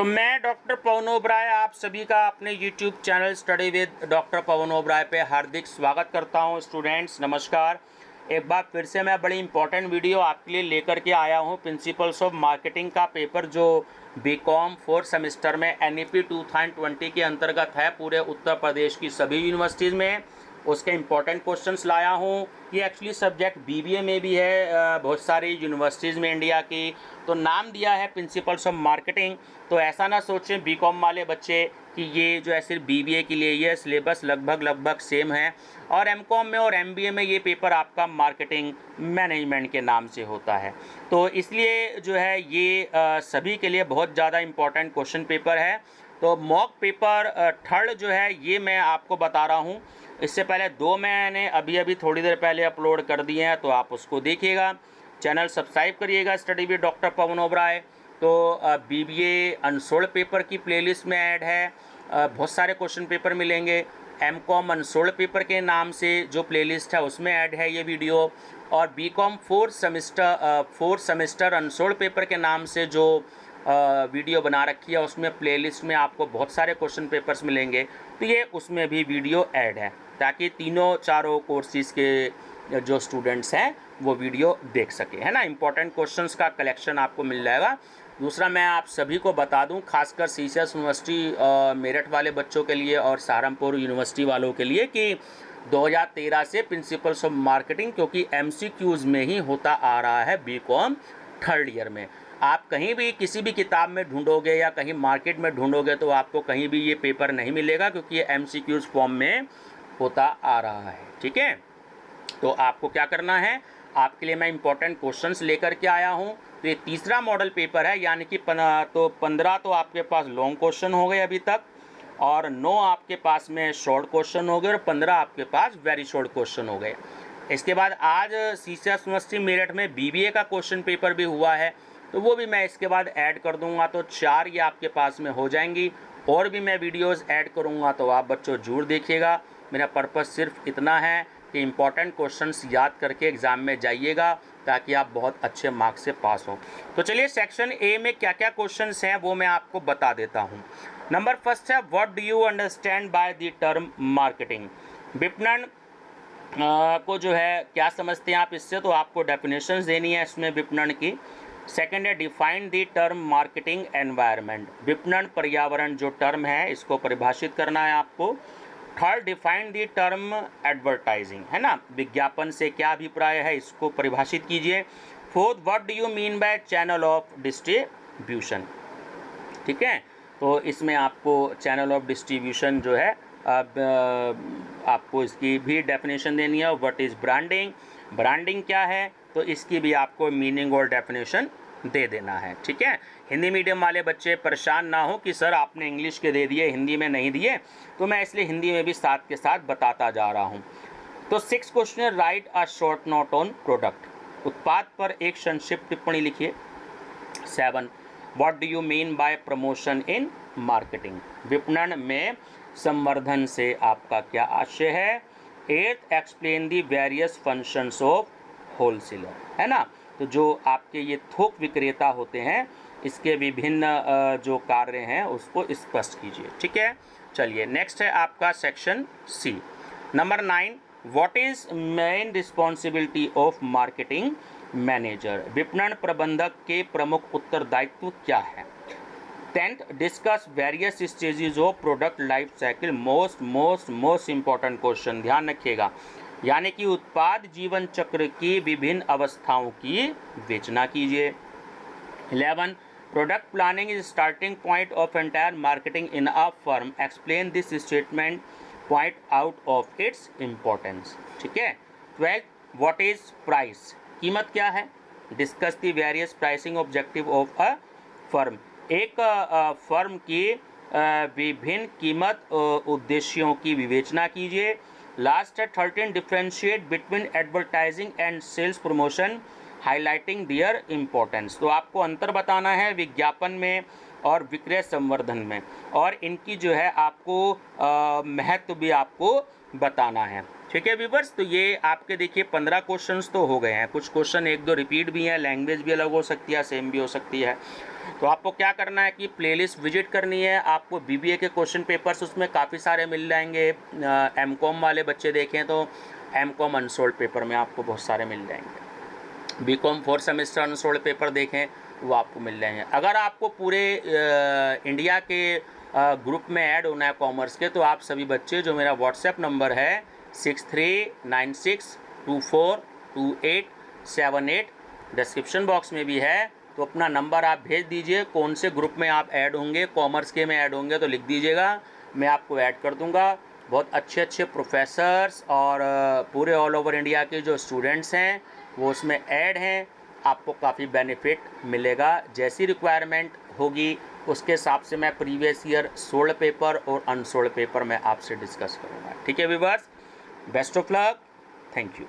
तो मैं डॉक्टर पवन ओबराय आप सभी का अपने YouTube channel study with doctor Pawan Oberoi पे हार्दिक स्वागत करता हूं। स्टूडेंट्स नमस्कार। एक बार फिर से मैं बड़ी इंपॉर्टेंट वीडियो आपके लिए लेकर के आया हूं। प्रिंसिपल्स ऑफ मार्केटिंग का पेपर जो बीकॉम 4 सेमेस्टर में NEP 2020 के अंतर्गत है, पूरे उत्तर प्रदेश की सभी यूनिवर्सिटीज़ में उसके इम्पॉर्टेंट क्वेश्चंस लाया हूँ। ये एक्चुअली सब्जेक्ट BBA में भी है, बहुत सारी यूनिवर्सिटीज़ में इंडिया की। तो नाम दिया है प्रिंसिपल्स ऑफ मार्केटिंग। तो ऐसा ना सोचें बीकॉम वाले बच्चे कि ये जो है सिर्फ BBA के लिए, ये सिलेबस लगभग सेम है। और MCOM में और MBA में ये पेपर आपका मार्केटिंग मैनेजमेंट के नाम से होता है। तो इसलिए जो है ये सभी के लिए बहुत ज़्यादा इम्पॉर्टेंट क्वेश्चन पेपर है। तो मॉक पेपर थर्ड जो है ये मैं आपको बता रहा हूँ। इससे पहले दो मैंने अभी थोड़ी देर पहले अपलोड कर दिए हैं, तो आप उसको देखिएगा। चैनल सब्सक्राइब करिएगा study with doctor Pawan Oberoi. तो BBA अनसोल्ड पेपर की प्लेलिस्ट में ऐड है, बहुत सारे क्वेश्चन पेपर मिलेंगे। MCOM अनसोल्ड पेपर के नाम से जो प्लेलिस्ट है उसमें ऐड है ये वीडियो। और BCOM 4 सेमेस्टर अनसोल्ड पेपर के नाम से जो वीडियो बना रखी है उसमें प्लेलिस्ट में आपको बहुत सारे क्वेश्चन पेपर्स मिलेंगे। तो ये उसमें भी वीडियो ऐड है ताकि तीनों चारों कोर्सेज़ के जो स्टूडेंट्स हैं वो वीडियो देख सके, है ना। इंपॉर्टेंट क्वेश्चंस का कलेक्शन आपको मिल जाएगा। दूसरा मैं आप सभी को बता दूं, खासकर CCS यूनिवर्सिटी मेरठ वाले बच्चों के लिए और सहारनपुर यूनिवर्सिटी वालों के लिए कि 2013 से प्रिंसिपल्स ऑफ मार्केटिंग क्योंकि MCQs में ही होता आ रहा है BCom थर्ड ईयर में। आप कहीं भी किसी भी किताब में ढूंढोगे या कहीं मार्केट में ढूंढोगे तो आपको कहीं भी ये पेपर नहीं मिलेगा क्योंकि ये MCQs फॉर्म में होता आ रहा है, ठीक है। तो आपको क्या करना है, आपके लिए मैं इंपॉर्टेंट क्वेश्चंस लेकर के आया हूं। तो ये तीसरा मॉडल पेपर है, यानी कि 15 तो आपके पास लॉन्ग क्वेश्चन हो गए अभी तक, और 9 आपके पास में शॉर्ट क्वेश्चन हो गए, और 15 आपके पास वेरी शॉर्ट क्वेश्चन हो गए। इसके बाद आज CCS यूनिवर्सिटी मेरठ में BBA का क्वेश्चन पेपर भी हुआ है, तो वो भी मैं इसके बाद ऐड कर दूंगा। तो 4 ये आपके पास में हो जाएंगी। और भी मैं वीडियोस ऐड करूंगा, तो आप बच्चों जरूर देखिएगा। मेरा पर्पस सिर्फ इतना है कि इम्पॉर्टेंट क्वेश्चंस याद करके एग्ज़ाम में जाइएगा ताकि आप बहुत अच्छे मार्क्स से पास हो। तो चलिए सेक्शन A में क्या क्या क्वेश्चंस हैं वो मैं आपको बता देता हूं। नंबर फर्स्ट है, what do you understand by the term marketing. विपणन को जो है क्या समझते हैं आप इससे, तो आपको डेफिनेशंस देनी है इसमें विपणन की। सेकंड है, define the term marketing environment. विपणन पर्यावरण जो टर्म है इसको परिभाषित करना है आपको। Third, define the term advertising, है ना, विज्ञापन से क्या अभिप्राय है इसको परिभाषित कीजिए। Fourth, what do you mean by channel of distribution, ठीक है। तो इसमें आपको चैनल ऑफ डिस्ट्रीब्यूशन जो है आपको इसकी भी डेफिनेशन देनी है। व्हाट इज़ ब्रांडिंग, ब्रांडिंग क्या है, तो इसकी भी आपको मीनिंग और डेफिनेशन दे देना है, ठीक है। हिंदी मीडियम वाले बच्चे परेशान ना हो कि सर आपने इंग्लिश के दे दिए हिंदी में नहीं दिए, तो मैं इसलिए हिंदी में भी साथ के साथ बताता जा रहा हूँ। तो 6 क्वेश्चन है, right a short note on product. उत्पाद पर एक संक्षिप्त टिप्पणी लिखिए। 7, what do you mean by promotion in marketing. विपणन में संवर्धन से आपका क्या आशय है। 8, explain the various functions of wholesaler, है ना। तो जो आपके ये थोक विक्रेता होते हैं इसके विभिन्न जो कार्य हैं उसको स्पष्ट कीजिए, ठीक है। चलिए नेक्स्ट है आपका section C। Number 9, what is main responsibility of marketing manager. विपणन प्रबंधक के प्रमुख उत्तरदायित्व क्या है। 10th, discuss various stages of product life cycle. Most important question, ध्यान रखिएगा, यानी कि उत्पाद जीवन चक्र की विभिन्न अवस्थाओं की विवेचना कीजिए। 11, product planning is starting point of entire marketing in a firm. Explain this statement, point out of its importance, ठीक है। 12, व्हाट इज प्राइस, कीमत क्या है। Discuss the various pricing objective of a firm. एक फर्म की विभिन्न कीमत उद्देश्यों की विवेचना कीजिए। लास्ट है 13, differentiate between advertising and sales promotion, highlighting their importance. तो आपको अंतर बताना है विज्ञापन में और विक्रय संवर्धन में, और इनकी जो है आपको महत्व भी आपको बताना है, ठीक है व्यूअर्स। तो ये आपके देखिए 15 क्वेश्चंस तो हो गए हैं। कुछ क्वेश्चन 1-2 रिपीट भी हैं, लैंग्वेज भी अलग हो सकती है, सेम भी हो सकती है। तो आपको क्या करना है कि प्लेलिस्ट विजिट करनी है, आपको बीबीए के क्वेश्चन पेपर्स उसमें काफ़ी सारे मिल जाएंगे। एमकॉम वाले बच्चे देखें तो एमकॉम अनसोल्ड पेपर में आपको बहुत सारे मिल जाएंगे। बीकॉम 4 सेमेस्टर अनसोल्ड पेपर देखें वो आपको मिल जाएंगे। अगर आपको पूरे इंडिया के ग्रुप में ऐड होना है कॉमर्स के, तो आप सभी बच्चे, जो मेरा व्हाट्सएप नंबर है 6396242878 डिस्क्रिप्शन बॉक्स में भी है, तो अपना नंबर आप भेज दीजिए। कौन से ग्रुप में आप ऐड होंगे, कॉमर्स के में ऐड होंगे तो लिख दीजिएगा, मैं आपको ऐड कर दूंगा। बहुत अच्छे अच्छे प्रोफेसर्स और पूरे ऑल ओवर इंडिया के जो स्टूडेंट्स हैं वो उसमें ऐड हैं। आपको काफ़ी बेनिफिट मिलेगा। जैसी रिक्वायरमेंट होगी उसके हिसाब से मैं प्रीवियस ईयर सोल्ड पेपर और अनसोल्ड पेपर मैं आपसे डिस्कस करूँगा। ठीक है viewers, best of luck, thank you.